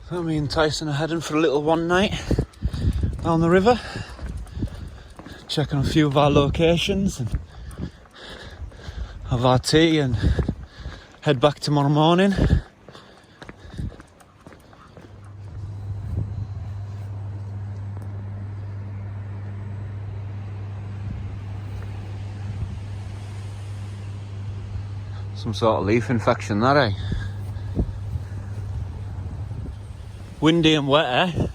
So me and Tyson are heading for a little one night down the river, checking a few of our locations and have our tea and head back tomorrow morning. Some sort of leaf infection, that, eh? Windy and wet, eh?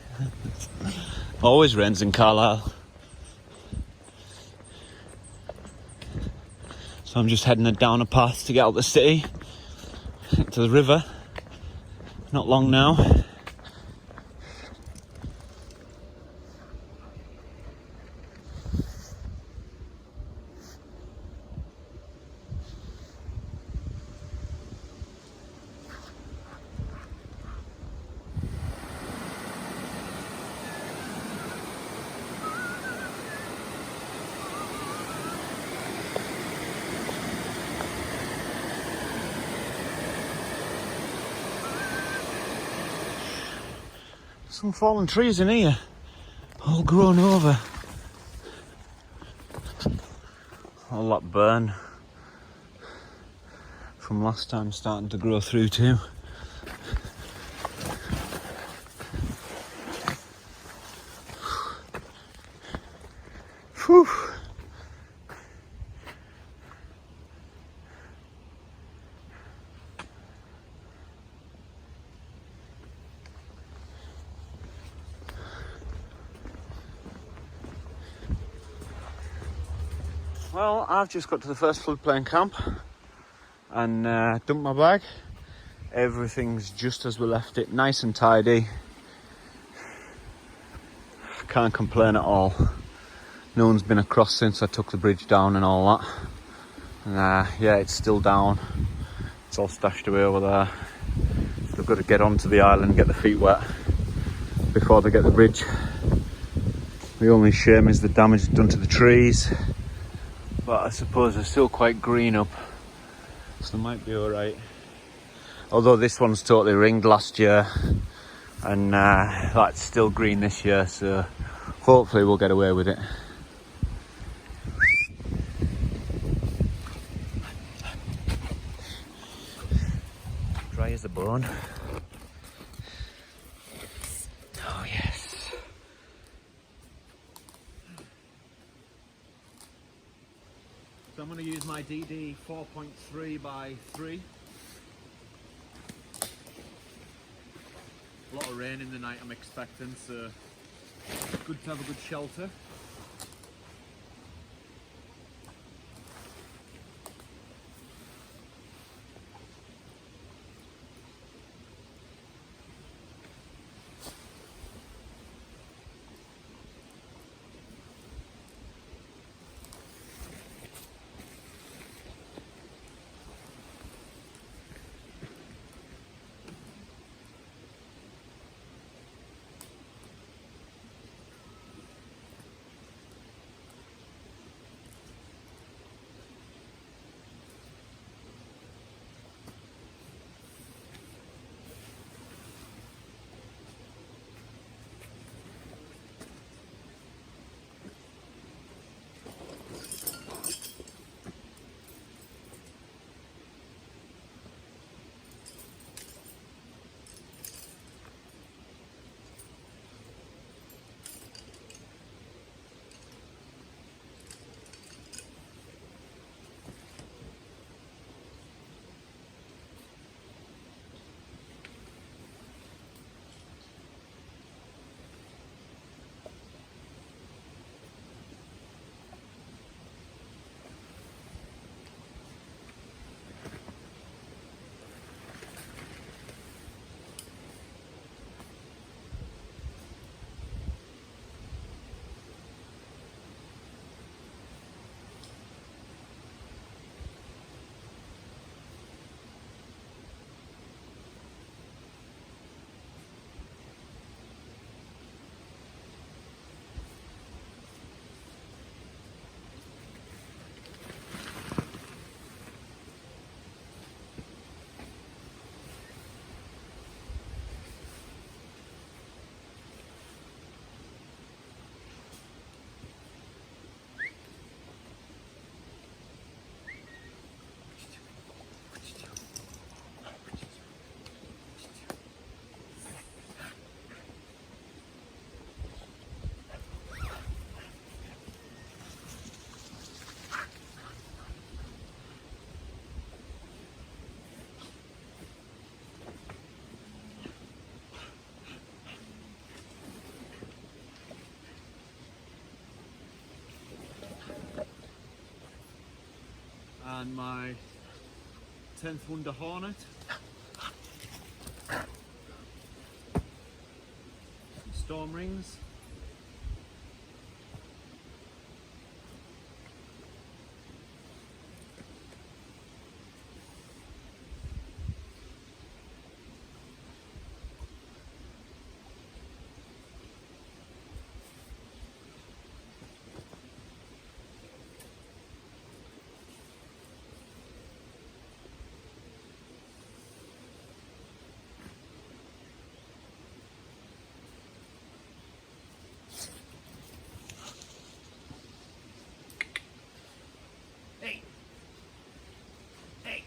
Always rains in Carlisle. So I'm just heading down a path to get out the city, to the river. Not long now. Some fallen trees in here, all grown over. All that burn from last time starting to grow through too. Whew. Well, I've just got to the first floodplain camp and dumped my bag. Everything's just as we left it, nice and tidy. Can't complain at all. No one's been across since I took the bridge down and all that. And yeah, it's still down. It's all stashed away over there. So they've got to get onto the island and get their feet wet before they get the bridge. The only shame is the damage done to the trees. But I suppose they're still quite green up, so they might be alright. Although this one's totally ringed last year, and that's still green this year, so hopefully we'll get away with it. Dry as a bone. Oh yes. So I'm going to use my DD 4.3 by 3. A lot of rain in the night I'm expecting, so good to have a good shelter. and my 10th Wonder Hornet. Some storm rings. Hey! Hey!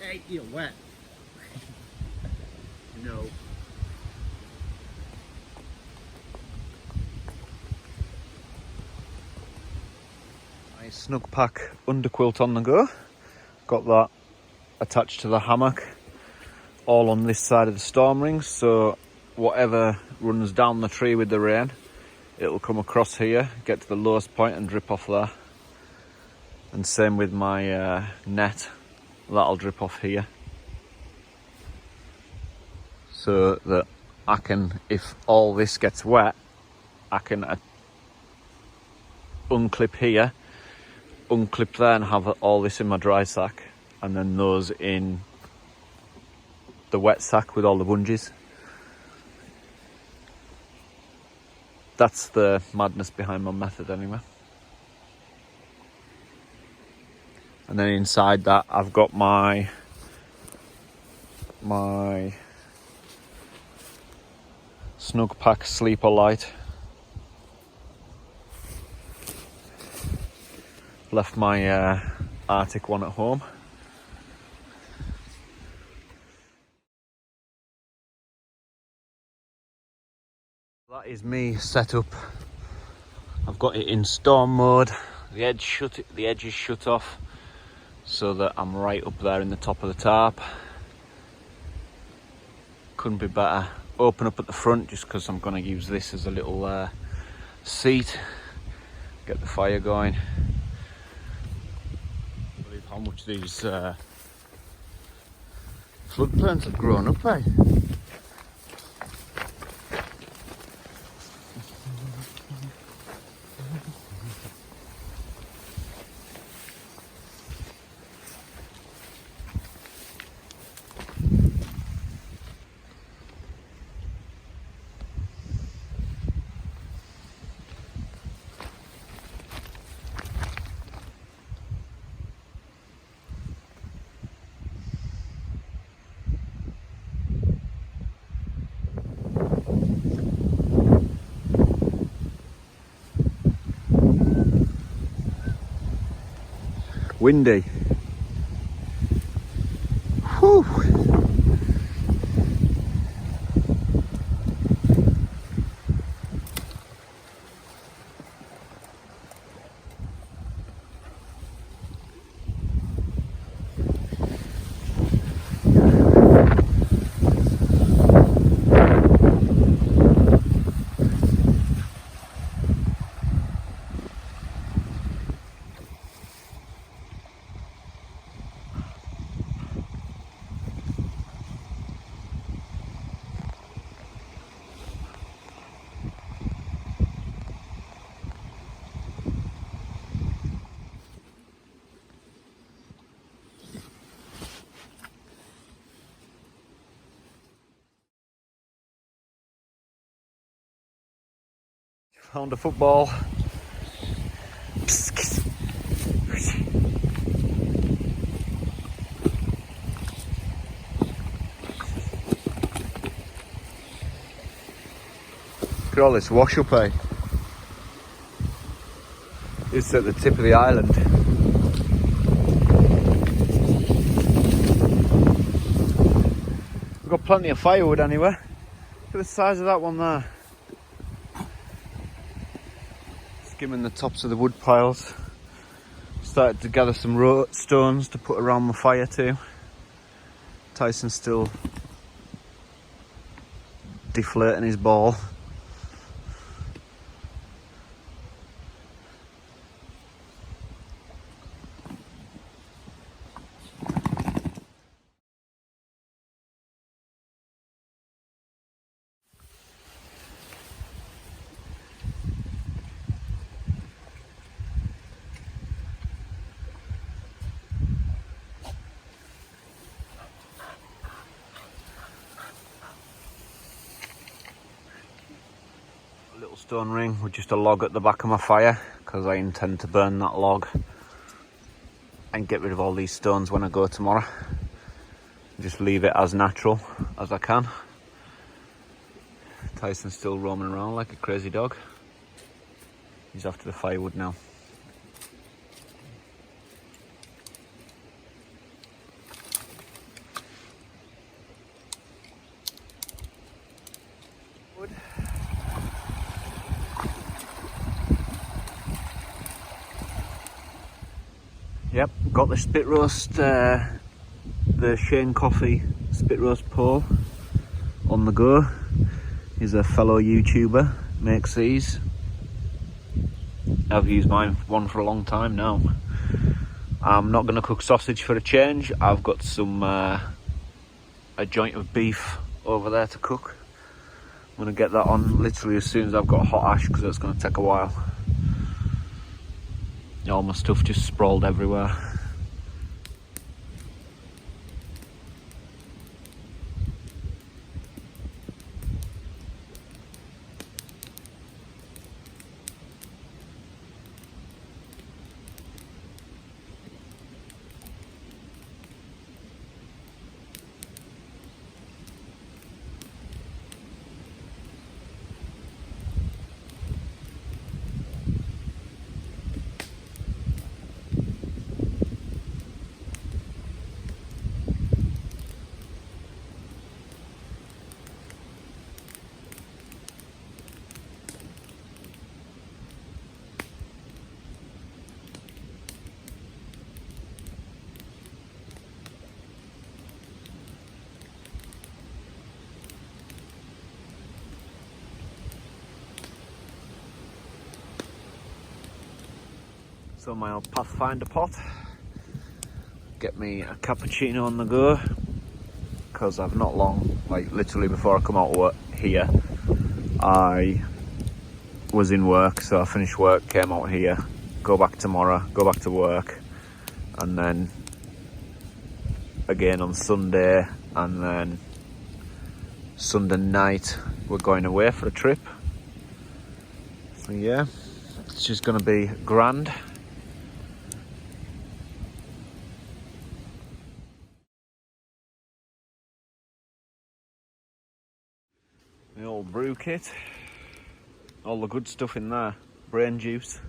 Hey, you're wet. No. My snug pack underquilt on the go. Got that attached to the hammock, all on this side of the storm rings, so whatever runs down the tree with the rain, it'll come across here, get to the lowest point and drip off there. And same with my net, that'll drip off here. So that I can, if all this gets wet, I can unclip here, unclip there and have all this in my dry sack, and then those in the wet sack with all the bungees. That's the madness behind my method anyway. And then inside that I've got my snug pack sleeper light. Left my Arctic one at home. That is me set up. I've got it in storm mode. The edge is shut off, so that I'm right up there in the top of the tarp. Couldn't be better. Open up at the front just because I'm going to use this as a little seat. Get the fire going. I believe how much these floodplains have grown up, eh? Windy. Whew. Found a football. Look at all this wash up, eh? It's at the tip of the island. We've got plenty of firewood anyway. Look at the size of that one there. Skimming the tops of the wood piles. Started to gather some stones to put around the fire too. Tyson's still deflating his ball. Little stone ring with just a log at the back of my fire because I intend to burn that log and get rid of all these stones when I go tomorrow. Just leave it as natural as I can. Tyson's still roaming around like a crazy dog. He's after the firewood now. Wood. Yep, got the spit roast, the Shane Coffee spit roast pole on the go. He's a fellow YouTuber, makes these. I've used one for a long time now. I'm not going to cook sausage for a change. I've got some a joint of beef over there to cook. I'm going to get that on literally as soon as I've got hot ash because it's going to take a while. All my stuff just sprawled everywhere. So my old Pathfinder pot. Get me a cappuccino on the go because I've not long, like literally before I come out of work here, I was in work, so I finished work, came out here, go back tomorrow, go back to work, and then again on Sunday, and then Sunday night we're going away for a trip. So yeah, it's just gonna be grand. The old brew kit, all the good stuff in there, brain juice.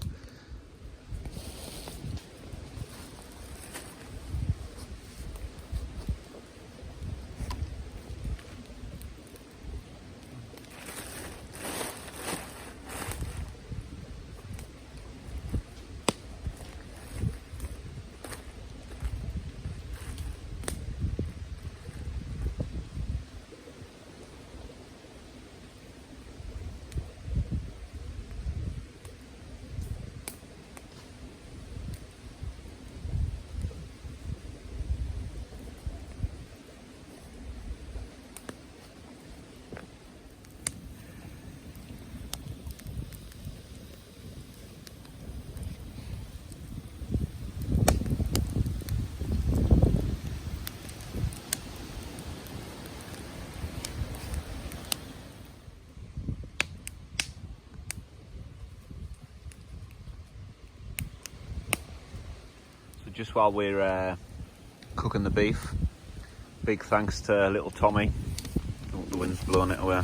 just while we're cooking the beef, big thanks to little Tommy. Oh, the wind's blowing it away.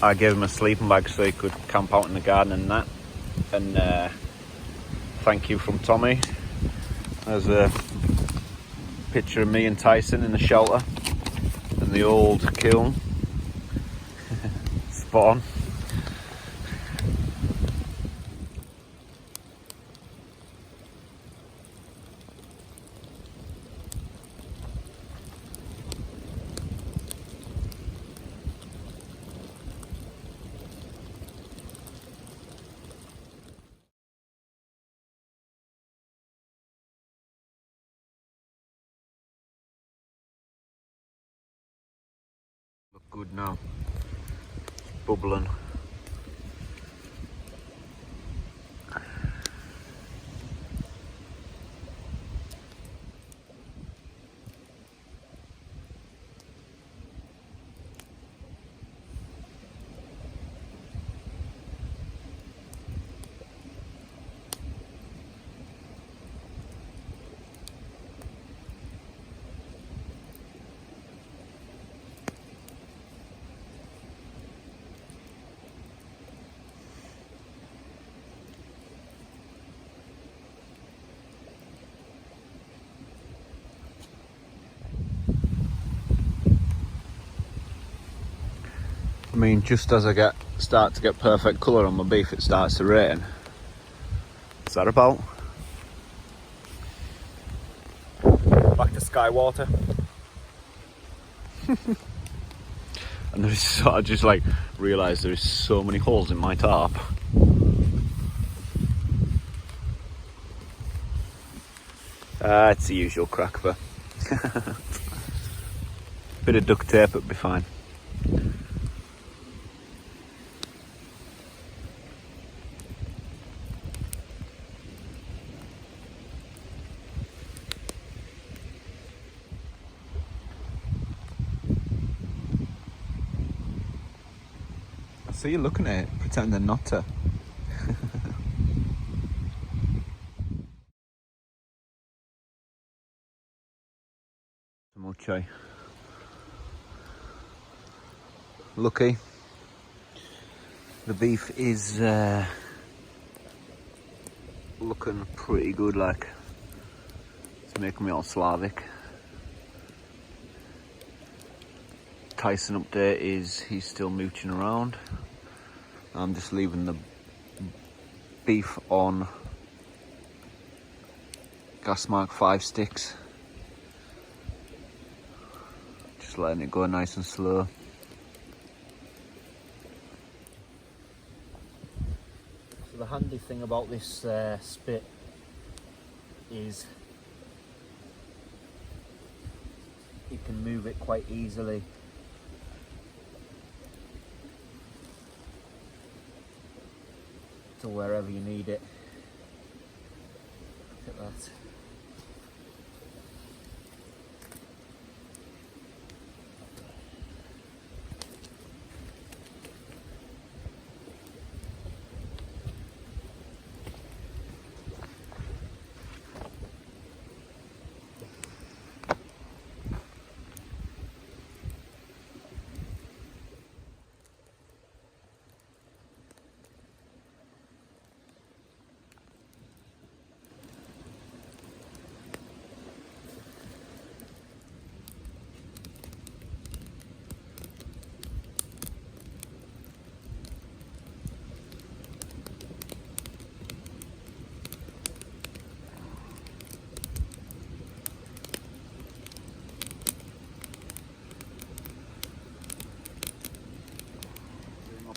I gave him a sleeping bag so he could camp out in the garden and that. And thank you from Tommy. There's a picture of me and Tyson in the shelter and the old kiln. Spot on. Look good now. It's bubbling. I mean, just as I start to get perfect colour on my beef, it starts to rain. What's that about? Back to sky water. And I just like realised there is so many holes in my tarp. It's the usual crack, but bit of duct tape, it'll be fine. So you're looking at it, pretending not to. Some more chai. Lucky. The beef is looking pretty good, like it's making me all Slavic. Tyson up there he's still mooching around. I'm just leaving the beef on gas mark 5 sticks. Just letting it go nice and slow. So the handy thing about this spit is you can move it quite easily. To wherever you need it. Look at that.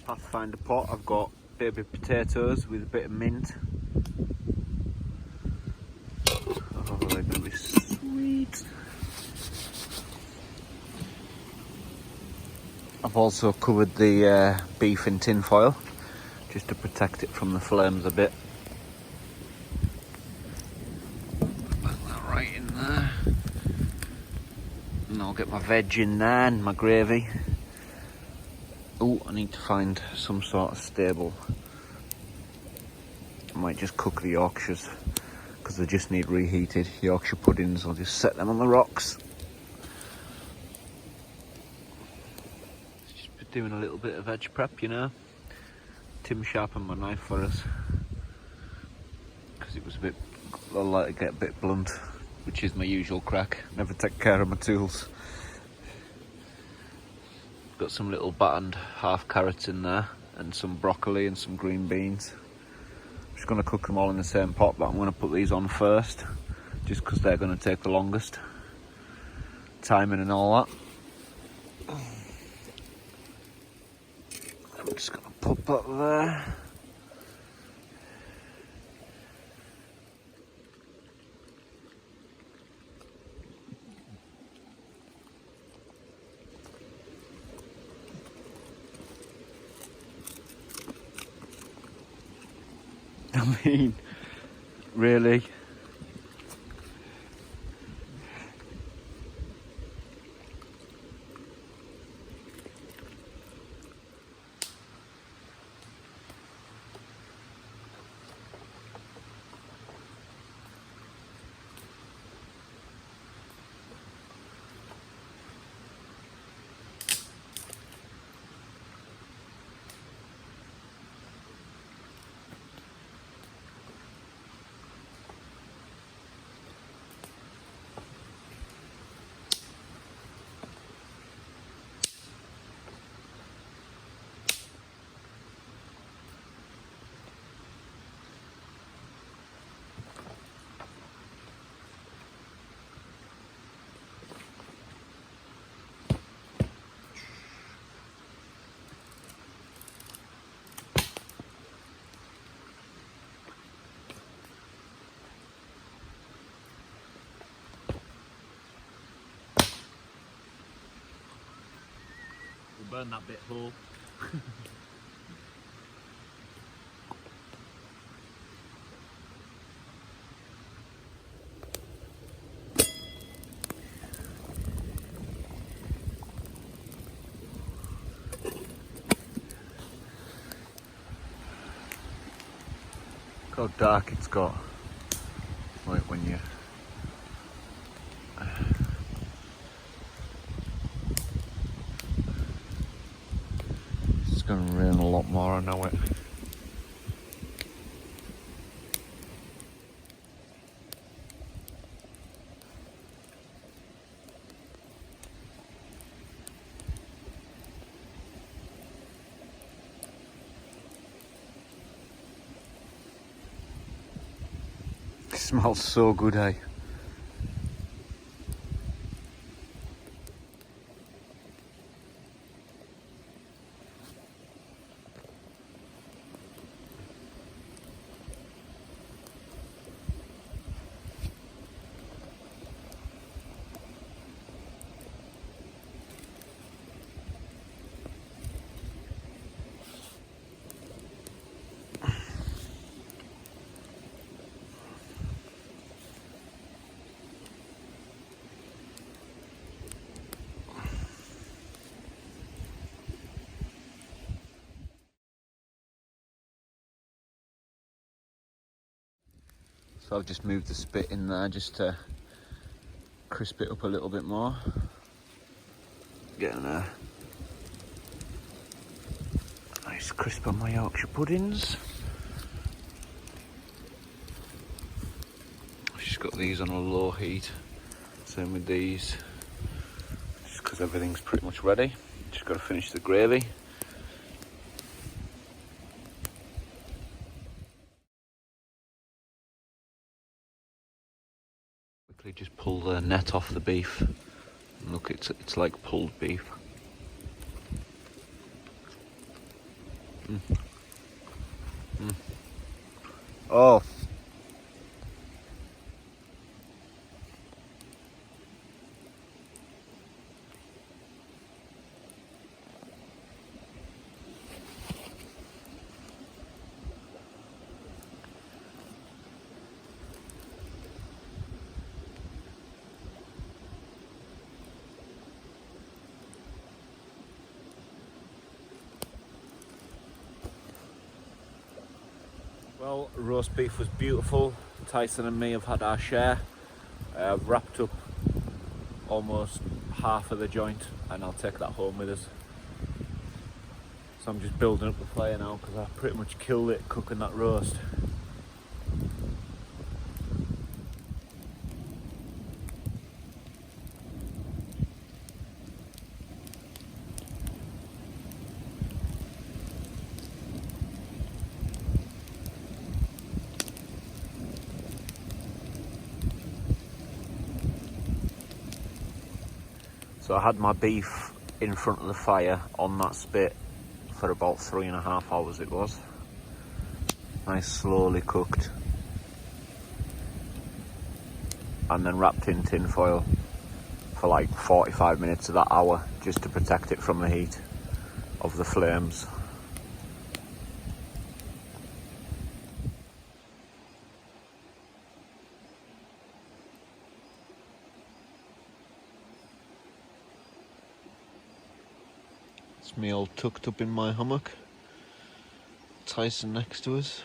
Pathfinder pot, I've got baby potatoes with a bit of mint. Oh, they're gonna be sweet. I've also covered the beef in tin foil just to protect it from the flames a bit. Put that right in there. And I'll get my veg in there and my gravy. Oh, I need to find some sort of stable. I might just cook the Yorkshires because they just need reheated. Yorkshire puddings, I'll just set them on the rocks. Just doing a little bit of edge prep, you know. Tim sharpened my knife for us because it was a bit, I like to get a bit blunt, which is my usual crack. Never take care of my tools. Got some little battened half carrots in there and some broccoli and some green beans. I'm just going to cook them all in the same pot, but I'm going to put these on first just because they're going to take the longest. Timing and all that. I'm just going to put that there. I mean, really? We'll burn that bit whole. Look how dark it's got. Like when you it's gonna rain a lot more, I know it. It smells so good, eh? So I've just moved the spit in there just to crisp it up a little bit more. Getting a nice crisp on my Yorkshire puddings. I've just got these on a low heat. Same with these. Just because everything's pretty much ready. Just got to finish the gravy. Quickly just pull the net off the beef. And look, it's like pulled beef. Oh. Well, roast beef was beautiful. Tyson and me have had our share. I've wrapped up almost half of the joint and I'll take that home with us. So I'm just building up the fire now because I pretty much killed it cooking that roast. So I had my beef in front of the fire on that spit for about 3.5 hours it was. Nice slowly cooked. And then wrapped in tin foil for like 45 minutes of that hour just to protect it from the heat of the flames. It's me all tucked up in my hammock. Tyson next to us.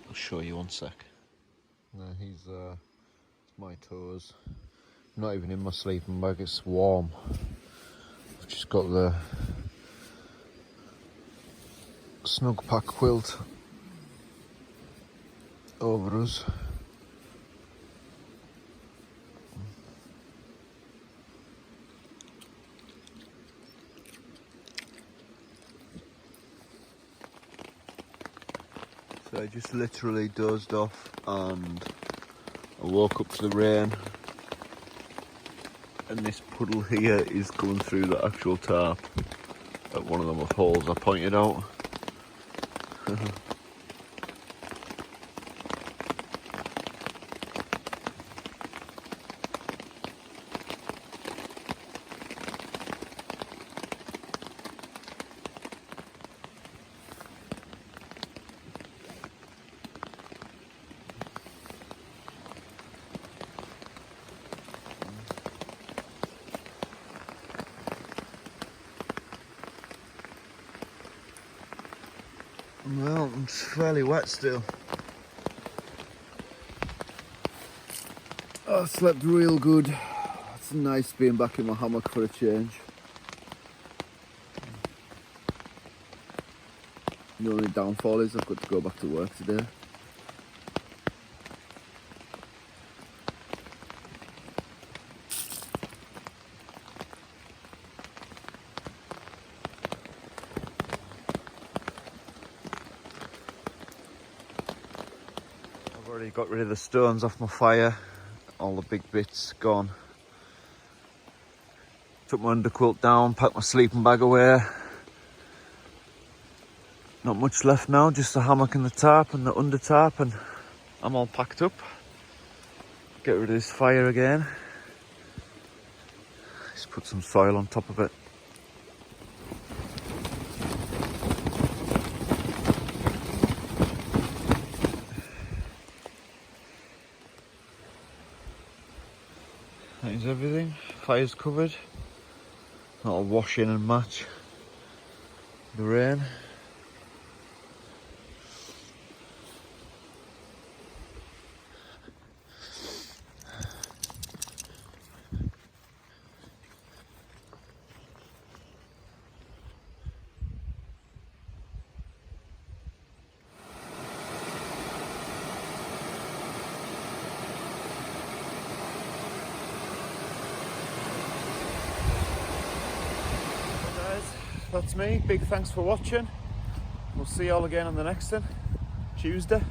I'll show you one sec. No, he's my toes. I'm not even in my sleeping bag, it's warm. I've just got the snug pack quilt over us. So I just literally dozed off and I woke up to the rain, and this puddle here is going through the actual tarp at one of the holes I pointed out. Well, I'm fairly wet still. Oh, I slept real good. It's nice being back in my hammock for a change. The only downfall is I've got to go back to work today. I've already got rid of the stones off my fire, all the big bits gone. Took my underquilt down, packed my sleeping bag away. Not much left now, just the hammock and the tarp and the under tarp, and I'm all packed up. Get rid of this fire again. Just put some soil on top of it. That is everything. Fire's covered. That'll wash in and match the rain. That's me. Big thanks for watching. We'll see you all again on the next one, Tuesday.